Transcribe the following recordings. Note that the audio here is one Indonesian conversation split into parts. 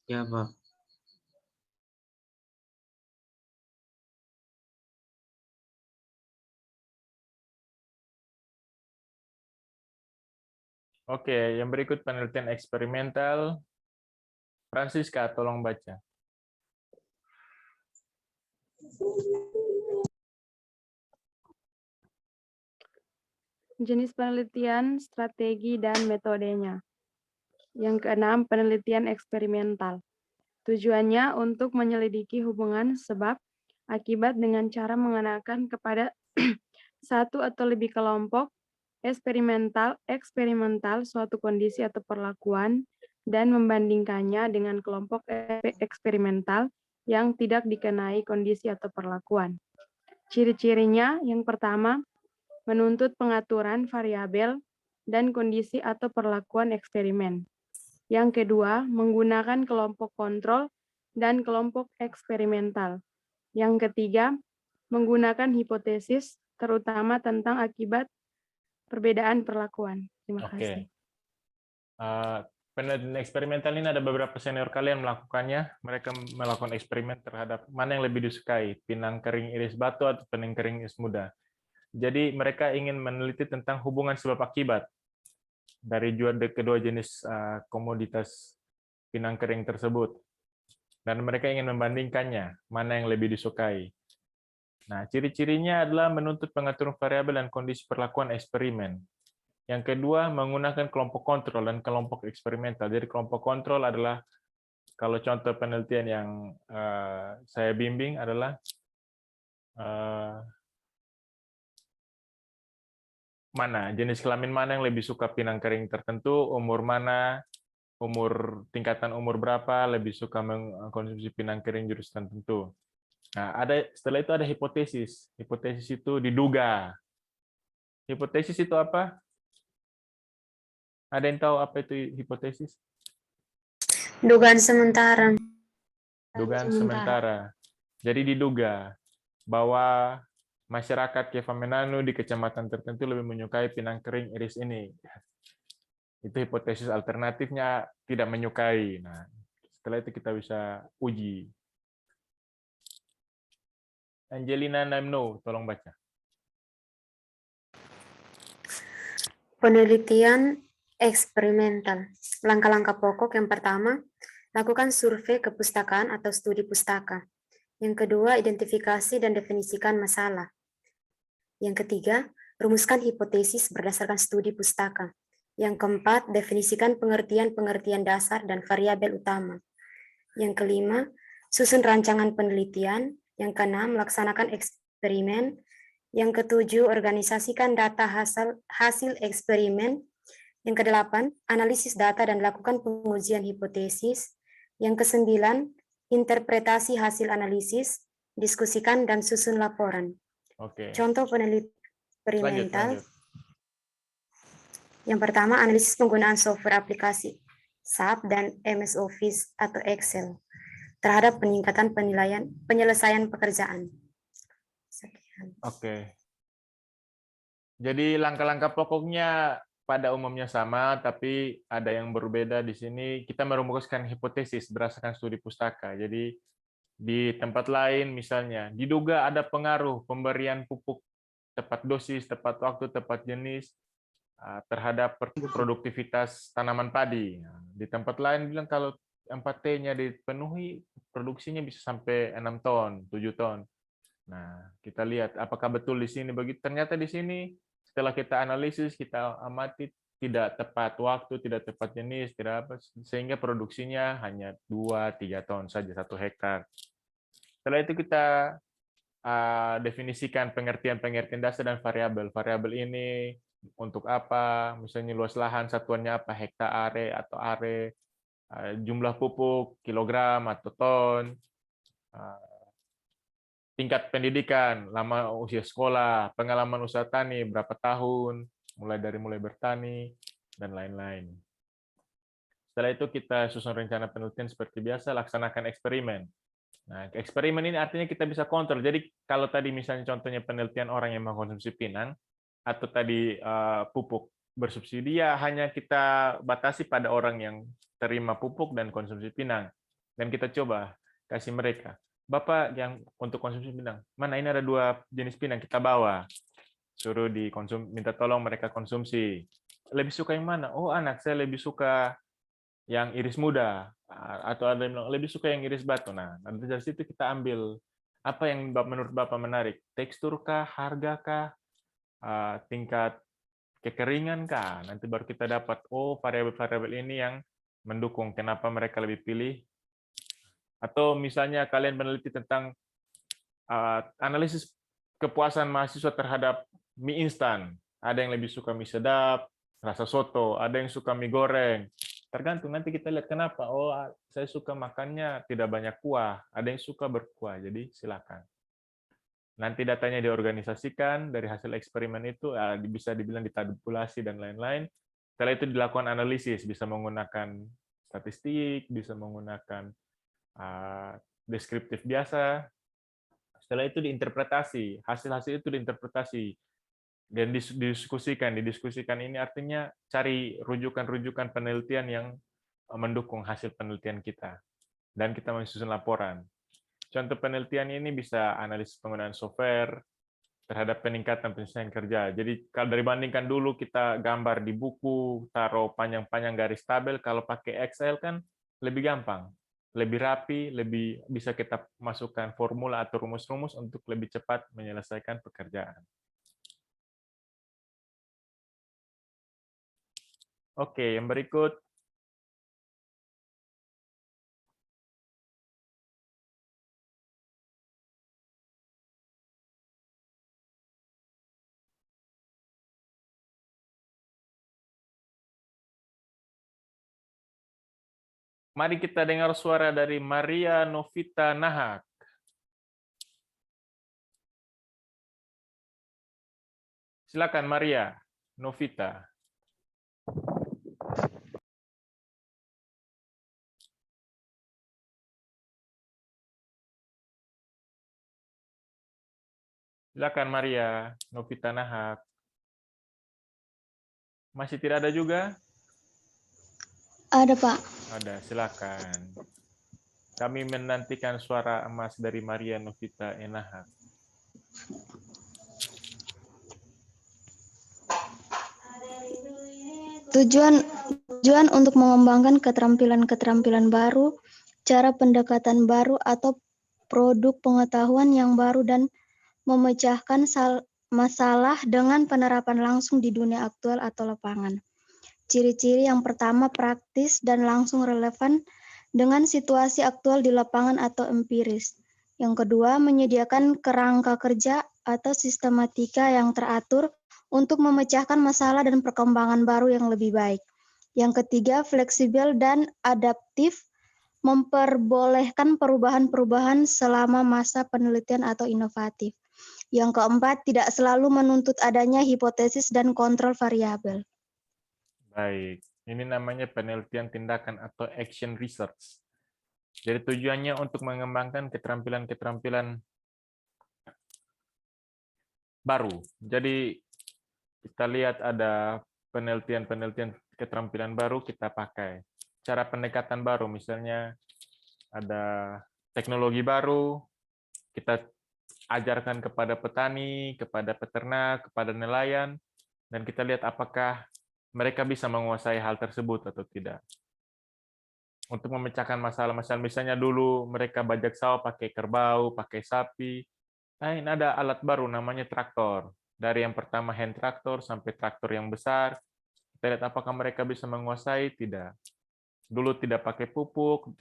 Ya, Pak. Oke, yang berikut penelitian eksperimental. Francisca, tolong baca. Jenis penelitian, strategi, dan metodenya. Yang keenam, penelitian eksperimental. Tujuannya untuk menyelidiki hubungan sebab akibat dengan cara mengenakan kepada satu atau lebih kelompok eksperimental suatu kondisi atau perlakuan dan membandingkannya dengan kelompok eksperimental yang tidak dikenai kondisi atau perlakuan. Ciri-cirinya yang pertama, menuntut pengaturan variabel dan kondisi atau perlakuan eksperimen. Yang kedua, menggunakan kelompok kontrol dan kelompok eksperimental. Yang ketiga, menggunakan hipotesis terutama tentang akibat perbedaan perlakuan. Terima kasih. Penelitian eksperimental ini ada beberapa senior kalian melakukannya. Mereka melakukan eksperimen terhadap mana yang lebih disukai, pinang kering iris batu atau pinang kering iris muda. Jadi mereka ingin meneliti tentang hubungan sebab akibat dari kedua jenis komoditas pinang kering tersebut. Dan mereka ingin membandingkannya, mana yang lebih disukai. Nah, ciri-cirinya adalah menuntut pengaturan variabel dan kondisi perlakuan eksperimen. Yang kedua, menggunakan kelompok kontrol dan kelompok eksperimental. Jadi kelompok kontrol adalah, kalau contoh penelitian yang saya bimbing adalah mana, jenis kelamin mana yang lebih suka pinang kering tertentu, umur mana, tingkatan umur berapa, lebih suka mengkonsumsi pinang kering jurus tertentu. Nah, setelah itu ada hipotesis. Hipotesis itu diduga. Hipotesis itu apa? Ada yang tahu apa itu hipotesis? Dugaan sementara. Dugaan sementara. Jadi diduga bahwa masyarakat Kefamenanu di kecamatan tertentu lebih menyukai pinang kering iris ini. Itu hipotesis alternatifnya tidak menyukai. Nah, setelah itu kita bisa uji. Angelina Naimno, tolong baca. Penelitian eksperimental. Langkah-langkah pokok yang pertama, lakukan survei kepustakaan atau studi pustaka. Yang kedua, identifikasi dan definisikan masalah. Yang ketiga, rumuskan hipotesis berdasarkan studi pustaka. Yang keempat, definisikan pengertian-pengertian dasar dan variabel utama. Yang kelima, susun rancangan penelitian. Yang keenam, laksanakan eksperimen. Yang ketujuh, organisasikan data hasil eksperimen. Yang kedelapan, analisis data dan lakukan pengujian hipotesis. Yang kesembilan, interpretasi hasil analisis, diskusikan dan susun laporan. Oke. Contoh penelitian eksperimental. Lanjut. Yang pertama, analisis penggunaan software aplikasi SAP dan MS Office atau Excel terhadap peningkatan penyelesaian pekerjaan. Sekian. Oke. Jadi langkah-langkah pokoknya pada umumnya sama, tapi ada yang berbeda di sini. Kita merumuskan hipotesis berdasarkan studi pustaka. Jadi di tempat lain misalnya diduga ada pengaruh pemberian pupuk tepat dosis, tepat waktu, tepat jenis terhadap produktivitas tanaman padi. Di tempat lain bilang kalau 4T-nya dipenuhi, produksinya bisa sampai 6 ton, 7 ton. Nah, kita lihat apakah betul di sini begitu. Ternyata di sini setelah kita analisis, kita amati tidak tepat waktu, tidak tepat jenis, tidak apa, sehingga produksinya hanya 2-3 ton saja 1 hektar. Setelah itu kita definisikan pengertian-pengertian dasar dan variabel. Variabel ini untuk apa? Misalnya luas lahan satuannya apa? Hektar are atau are, jumlah pupuk, kilogram atau ton, tingkat pendidikan, lama usia sekolah, pengalaman usaha tani berapa tahun, mulai bertani, dan lain-lain. Setelah itu kita susun rencana penelitian seperti biasa, laksanakan eksperimen. Nah, eksperimen ini artinya kita bisa kontrol. Jadi kalau tadi misalnya contohnya penelitian orang yang mengkonsumsi pinang, atau tadi pupuk bersubsidi, ya hanya kita batasi pada orang yang terima pupuk dan konsumsi pinang. Dan kita coba kasih mereka. Bapak yang untuk konsumsi pinang, mana ini ada 2 jenis pinang, kita bawa. Suruh minta tolong mereka konsumsi. Lebih suka yang mana? Oh, anak saya lebih suka yang iris muda. Atau ada yang bilang, lebih suka yang iris batu. Nah, nanti dari situ kita ambil apa yang menurut Bapak menarik. Tekstur kah, harga kah, tingkat kekeringan kah. Nanti baru kita dapat, oh variabel-variabel ini yang mendukung kenapa mereka lebih pilih. Atau misalnya kalian meneliti tentang analisis kepuasan mahasiswa terhadap mie instan. Ada yang lebih suka mie sedap, rasa soto, ada yang suka mie goreng. Tergantung, nanti kita lihat kenapa. Oh, saya suka makannya tidak banyak kuah, ada yang suka berkuah, jadi silakan. Nanti datanya diorganisasikan dari hasil eksperimen itu, bisa dibilang ditabulasi dan lain-lain. Setelah itu dilakukan analisis, bisa menggunakan statistik, bisa menggunakan deskriptif biasa. Setelah itu diinterpretasi, hasil-hasil itu diinterpretasi dan didiskusikan ini artinya cari rujukan-rujukan penelitian yang mendukung hasil penelitian kita dan kita menyusun laporan. Contoh penelitian ini bisa analisis penggunaan software terhadap peningkatan penyelesaian kerja. Jadi kalau dibandingkan dulu kita gambar di buku, taruh panjang-panjang garis tabel, kalau pakai Excel kan lebih gampang, lebih rapi, lebih bisa kita masukkan formula atau rumus-rumus untuk lebih cepat menyelesaikan pekerjaan. Oke, yang berikut. Mari kita dengar suara dari Maria Novita Nahak. Silakan Maria Novita. Silakan Maria Novita Nahak. Masih tidak ada juga? Ada, Pak. Ada, silakan. Kami menantikan suara emas dari Maria Novita Nahak. Tujuan untuk mengembangkan keterampilan-keterampilan baru, cara pendekatan baru atau produk pengetahuan yang baru dan memecahkan masalah dengan penerapan langsung di dunia aktual atau lapangan. Ciri-ciri yang pertama praktis dan langsung relevan dengan situasi aktual di lapangan atau empiris. Yang kedua, menyediakan kerangka kerja atau sistematika yang teratur untuk memecahkan masalah dan perkembangan baru yang lebih baik. Yang ketiga, fleksibel dan adaptif, memperbolehkan perubahan-perubahan selama masa penelitian atau inovatif. Yang keempat, tidak selalu menuntut adanya hipotesis dan kontrol variabel. Baik, ini namanya penelitian tindakan atau action research. Jadi tujuannya untuk mengembangkan keterampilan-keterampilan baru. Jadi kita lihat ada penelitian-penelitian keterampilan baru kita pakai. Cara pendekatan baru, misalnya ada teknologi baru, kita ajarkan kepada petani, kepada peternak, kepada nelayan, dan kita lihat apakah mereka bisa menguasai hal tersebut atau tidak. Untuk memecahkan masalah-masalah, misalnya dulu mereka bajak sawah pakai kerbau, pakai sapi. Nah, ini ada alat baru namanya traktor. Dari yang pertama hand traktor sampai traktor yang besar, kita lihat apakah mereka bisa menguasai, tidak. Dulu tidak pakai pupuk,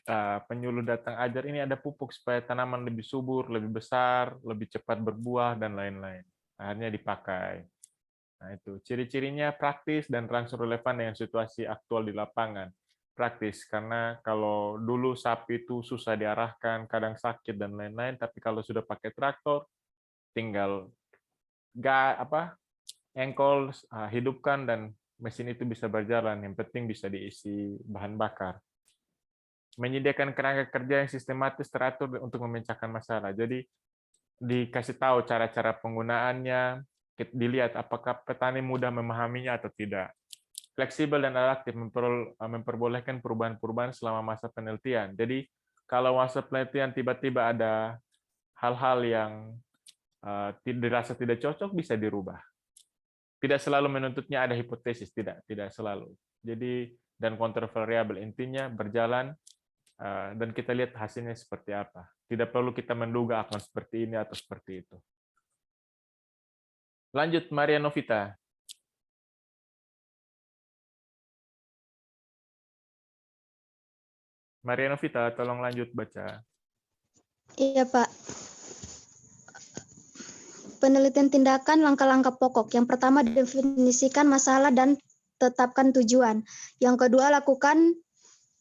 penyuluh datang ajar ini ada pupuk supaya tanaman lebih subur, lebih besar, lebih cepat berbuah, dan lain-lain. Akhirnya dipakai. Nah, itu ciri-cirinya praktis dan langsung relevan dengan situasi aktual di lapangan. Praktis, karena kalau dulu sapi itu susah diarahkan, kadang sakit, dan lain-lain, tapi kalau sudah pakai traktor, tinggal engkol, hidupkan, dan mesin itu bisa berjalan, yang penting bisa diisi bahan bakar. Menyediakan kerangka kerja yang sistematis teratur untuk memecahkan masalah. Jadi dikasih tahu cara-cara penggunaannya, dilihat apakah petani mudah memahaminya atau tidak. Fleksibel dan adaptif, memperbolehkan perubahan-perubahan selama masa penelitian. Jadi kalau masa penelitian tiba-tiba ada hal-hal yang dirasa tidak cocok, bisa dirubah. Tidak selalu menuntutnya ada hipotesis, tidak selalu. Jadi, dan countervariable intinya berjalan, dan kita lihat hasilnya seperti apa. Tidak perlu kita menduga akan seperti ini atau seperti itu. Lanjut, Maria Novita. Maria Novita, tolong lanjut baca. Iya, Pak. Penelitian tindakan langkah-langkah pokok. Yang pertama, definisikan masalah dan tetapkan tujuan. Yang kedua, lakukan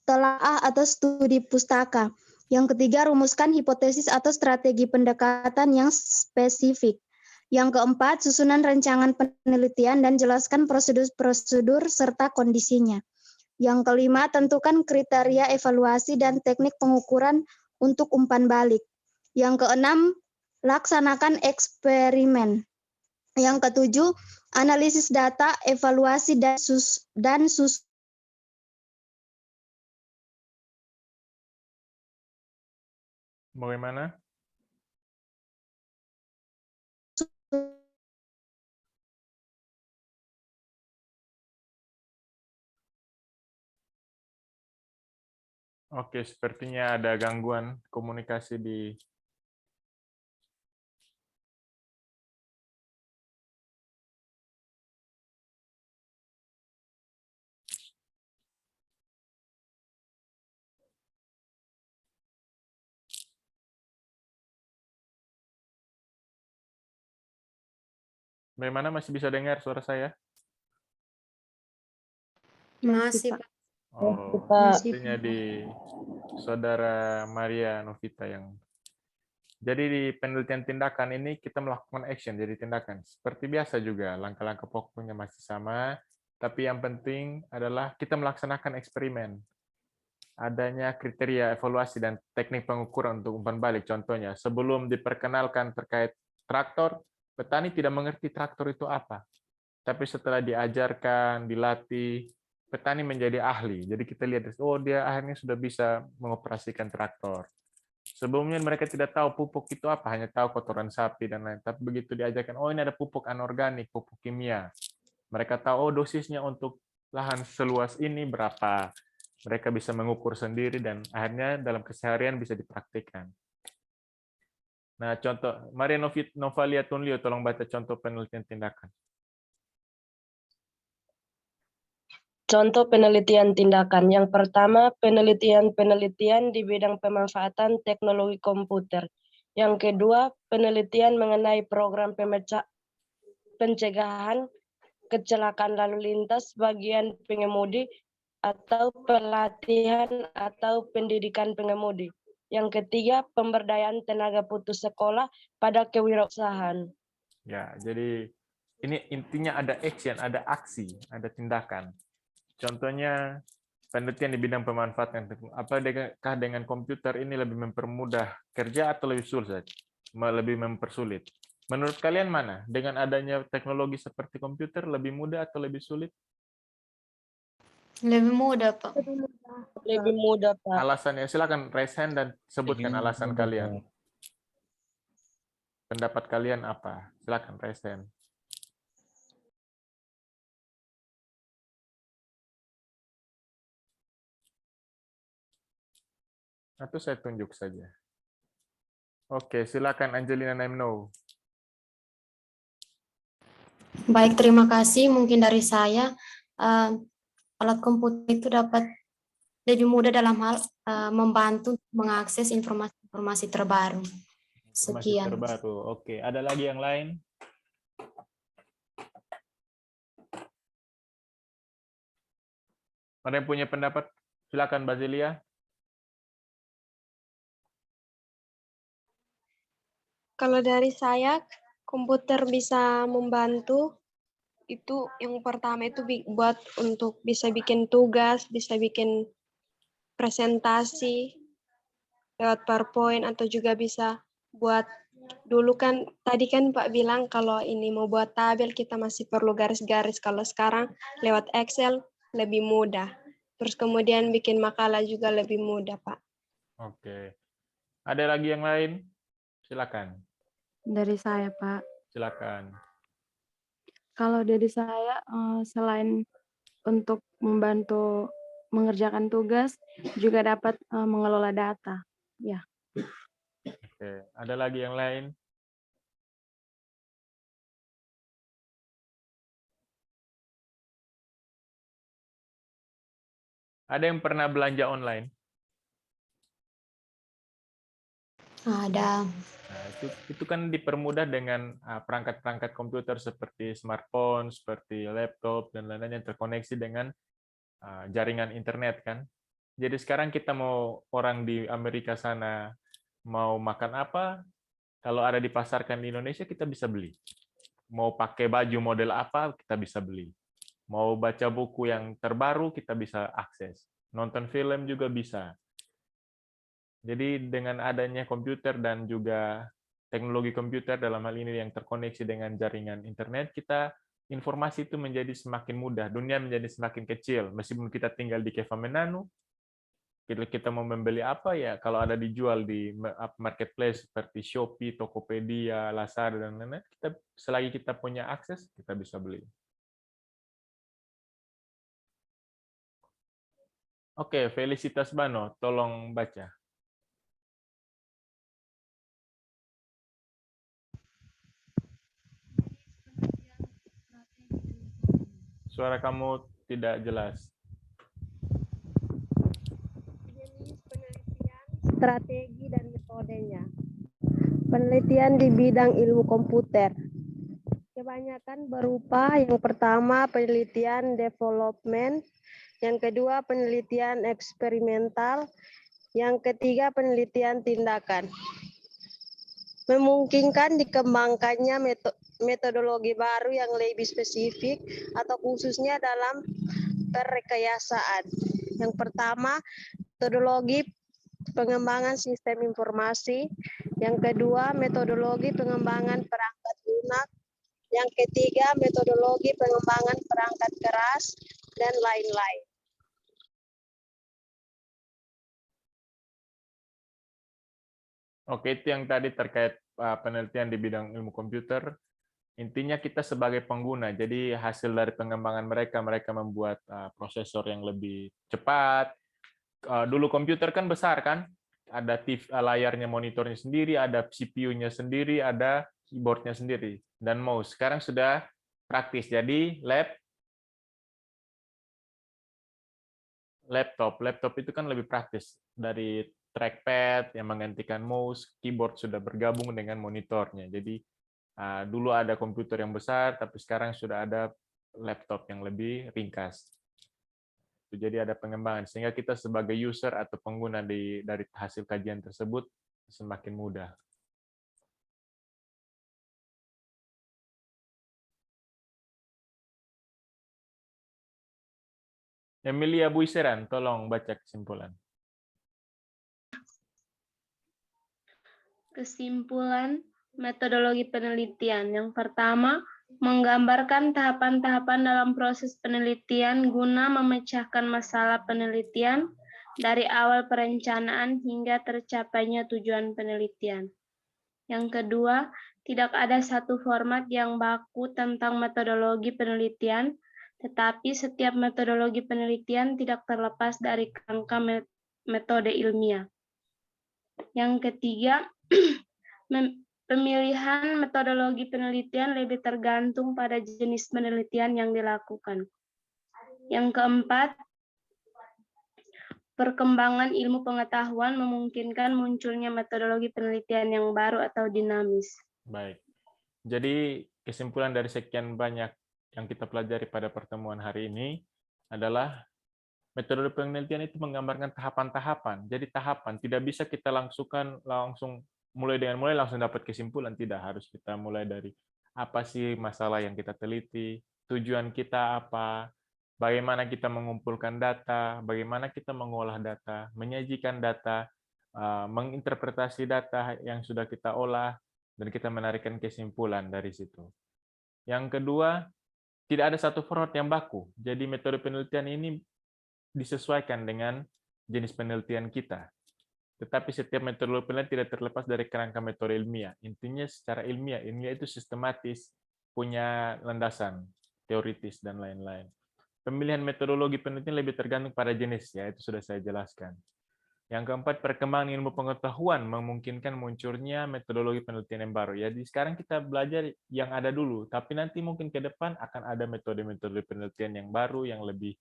telaah atau studi pustaka. Yang ketiga, rumuskan hipotesis atau strategi pendekatan yang spesifik. Yang keempat, susunan rancangan penelitian dan jelaskan prosedur-prosedur serta kondisinya. Yang kelima, tentukan kriteria evaluasi dan teknik pengukuran untuk umpan balik. Yang keenam, laksanakan eksperimen. Yang ketujuh, analisis data, evaluasi dan Bagaimana? Oke, sepertinya ada gangguan komunikasi di Bagaimana, masih bisa dengar suara saya? Masih, Pak. Oh, Masih, sepertinya di saudara Maria Novita yang. Jadi di penelitian tindakan ini kita melakukan action, jadi tindakan. Seperti biasa juga, langkah-langkah pokoknya masih sama, tapi yang penting adalah kita melaksanakan eksperimen. Adanya kriteria evaluasi dan teknik pengukuran untuk umpan balik. Contohnya, sebelum diperkenalkan terkait traktor, petani tidak mengerti traktor itu apa. Tapi setelah diajarkan, dilatih, petani menjadi ahli. Jadi kita lihat, oh dia akhirnya sudah bisa mengoperasikan traktor. Sebelumnya mereka tidak tahu pupuk itu apa, hanya tahu kotoran sapi dan lain. Tapi begitu diajarkan, oh ini ada pupuk anorganik, pupuk kimia. Mereka tahu, oh dosisnya untuk lahan seluas ini berapa. Mereka bisa mengukur sendiri dan akhirnya dalam keseharian bisa dipraktikkan. Nah, contoh, Maria Novalia Tunlio, tolong baca contoh penelitian tindakan. Contoh penelitian tindakan. Yang pertama, penelitian di bidang pemanfaatan teknologi komputer. Yang kedua, penelitian mengenai program pencegahan kecelakaan lalu lintas bagian pengemudi atau pelatihan atau pendidikan pengemudi. Yang ketiga, pemberdayaan tenaga putus sekolah pada kewirausahaan. Ya, jadi ini intinya ada action, ada aksi, ada tindakan. Contohnya penelitian di bidang pemanfaatan, apakah dengan komputer ini lebih mempermudah kerja atau lebih sulit? Lebih mempersulit. Menurut kalian mana? Dengan adanya teknologi seperti komputer lebih mudah atau lebih sulit? Lebih mudah, Pak. Lebih mudah, Pak. Alasannya, silakan raise hand dan sebutkan alasan kalian. Pendapat kalian apa? Silakan raise hand. Atau saya tunjuk saja. Oke, silakan Angelina Naimno. Baik, terima kasih. Mungkin dari saya, alat komputer itu dapat lebih mudah dalam hal membantu mengakses informasi terbaru. Sekian. Terbaru. Oke, ada lagi yang lain? Ada yang punya pendapat? Silakan, Bazilia. Kalau dari saya, komputer bisa membantu. Itu yang pertama itu buat untuk bisa bikin tugas, bisa bikin presentasi lewat PowerPoint, atau juga bisa buat, dulu kan tadi kan Pak bilang kalau ini mau buat tabel kita masih perlu garis-garis, kalau sekarang lewat Excel lebih mudah. Terus kemudian bikin makalah juga lebih mudah, Pak. Oke. Ada lagi yang lain? Silakan. Dari saya, Pak. Silakan. Kalau dari saya, selain untuk membantu mengerjakan tugas, juga dapat mengelola data. Ya. Oke. Ada lagi yang lain? Ada yang pernah belanja online? Ada. Nah, itu kan dipermudah dengan perangkat-perangkat komputer seperti smartphone, seperti laptop, dan lain-lain yang terkoneksi dengan jaringan internet kan. Jadi sekarang kita mau orang di Amerika sana mau makan apa, kalau ada dipasarkan di Indonesia kita bisa beli. Mau pakai baju model apa, kita bisa beli. Mau baca buku yang terbaru, kita bisa akses. Nonton film juga bisa. Jadi dengan adanya komputer dan juga teknologi komputer dalam hal ini yang terkoneksi dengan jaringan internet, informasi itu menjadi semakin mudah, dunia menjadi semakin kecil. Meskipun kita tinggal di Kevaminanu, kita mau membeli apa ya, kalau ada dijual di marketplace seperti Shopee, Tokopedia, Lazada, dan lain-lain, selagi kita punya akses, kita bisa beli. Oke, Felicitas Bano, tolong baca. Suara kamu tidak jelas. Jenis penelitian, strategi, dan metodenya. Penelitian di bidang ilmu komputer. Kebanyakan berupa yang pertama penelitian development, yang kedua penelitian eksperimental, yang ketiga penelitian tindakan. Memungkinkan dikembangkannya metodologi baru yang lebih spesifik atau khususnya dalam perrekayasaan. Yang pertama, metodologi pengembangan sistem informasi. Yang kedua, metodologi pengembangan perangkat lunak. Yang ketiga, metodologi pengembangan perangkat keras, dan lain-lain. Oke, itu yang tadi terkait penelitian di bidang ilmu komputer. Intinya kita sebagai pengguna, jadi hasil dari pengembangan mereka membuat prosesor yang lebih cepat. Dulu komputer kan besar kan, ada TV, layarnya, monitornya sendiri, ada CPU-nya sendiri, ada keyboard-nya sendiri, dan mouse. Sekarang sudah praktis, jadi laptop itu kan lebih praktis dari trackpad yang menggantikan mouse, keyboard sudah bergabung dengan monitornya. Jadi dulu ada komputer yang besar, tapi sekarang sudah ada laptop yang lebih ringkas. Jadi ada pengembangan sehingga kita sebagai user atau pengguna dari hasil kajian tersebut semakin mudah. Emilia Buiseran, tolong baca kesimpulan. Kesimpulan metodologi penelitian. Yang pertama, menggambarkan tahapan-tahapan dalam proses penelitian guna memecahkan masalah penelitian dari awal perencanaan hingga tercapainya tujuan penelitian. Yang kedua, tidak ada satu format yang baku tentang metodologi penelitian, tetapi setiap metodologi penelitian tidak terlepas dari kerangka metode ilmiah. Yang ketiga, pemilihan metodologi penelitian lebih tergantung pada jenis penelitian yang dilakukan. Yang keempat, perkembangan ilmu pengetahuan memungkinkan munculnya metodologi penelitian yang baru atau dinamis. Baik. Jadi kesimpulan dari sekian banyak yang kita pelajari pada pertemuan hari ini adalah metode penelitian itu menggambarkan tahapan-tahapan. Jadi tahapan, tidak bisa kita langsung mulai langsung dapat kesimpulan, tidak, harus kita mulai dari apa sih masalah yang kita teliti, tujuan kita apa, bagaimana kita mengumpulkan data, bagaimana kita mengolah data, menyajikan data, menginterpretasi data yang sudah kita olah, dan kita menarikkan kesimpulan dari situ. Yang kedua, tidak ada satu format yang baku. Jadi metode penelitian ini disesuaikan dengan jenis penelitian kita. Tetapi setiap metodologi penelitian tidak terlepas dari kerangka metode ilmiah. Intinya secara ilmiah itu sistematis, punya landasan, teoritis, dan lain-lain. Pemilihan metodologi penelitian lebih tergantung pada jenis, ya itu sudah saya jelaskan. Yang keempat, perkembangan ilmu pengetahuan memungkinkan munculnya metodologi penelitian yang baru. Jadi sekarang kita belajar yang ada dulu, tapi nanti mungkin ke depan akan ada metode-metode penelitian yang baru yang lebih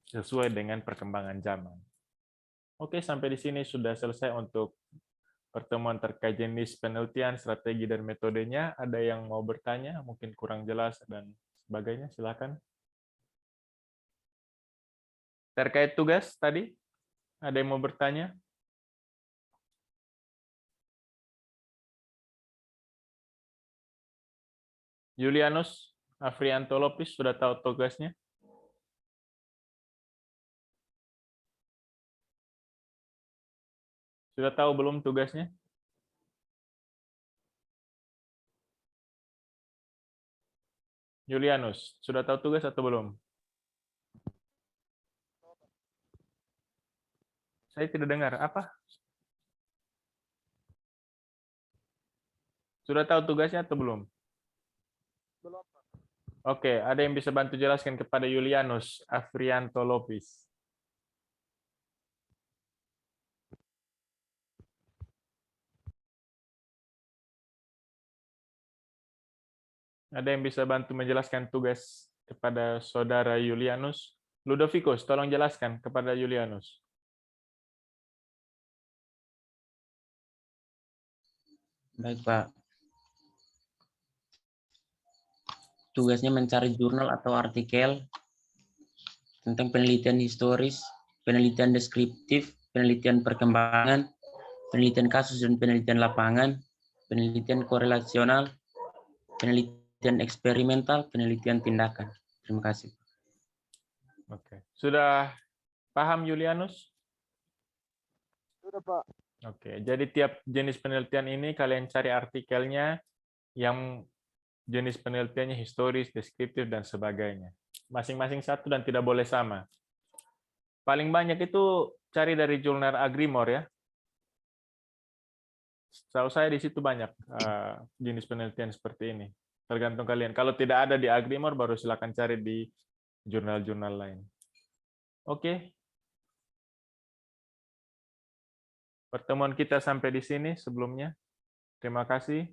sesuai dengan perkembangan zaman. Oke, sampai di sini sudah selesai untuk pertemuan terkait jenis penelitian, strategi, dan metodenya. Ada yang mau bertanya, mungkin kurang jelas dan sebagainya, silakan. Terkait tugas tadi, ada yang mau bertanya? Julianus Afriantolopis sudah tahu tugasnya? Sudah tahu belum tugasnya? Julianus, sudah tahu tugas atau belum? Saya tidak dengar. Apa? Sudah tahu tugasnya atau belum? Belum. Oke, ada yang bisa bantu jelaskan kepada Julianus Afriantolopis? Ada yang bisa bantu menjelaskan tugas kepada saudara Julianus? Ludovicus, tolong jelaskan kepada Julianus. Baik, Pak. Tugasnya mencari jurnal atau artikel tentang penelitian historis, penelitian deskriptif, penelitian perkembangan, penelitian kasus dan penelitian lapangan, penelitian korelasional, penelitian eksperimental, penelitian tindakan. Terima kasih. Oke. Sudah paham Julianus? Sudah, Pak. Oke, jadi tiap jenis penelitian ini kalian cari artikelnya yang jenis penelitiannya historis, deskriptif, dan sebagainya. Masing-masing satu dan tidak boleh sama. Paling banyak itu cari dari jurnal Agrimor ya. Setahu saya di situ banyak jenis penelitian seperti ini. Tergantung kalian. Kalau tidak ada di Agrimor, baru silakan cari di jurnal-jurnal lain. Oke. Pertemuan kita sampai di sini sebelumnya. Terima kasih.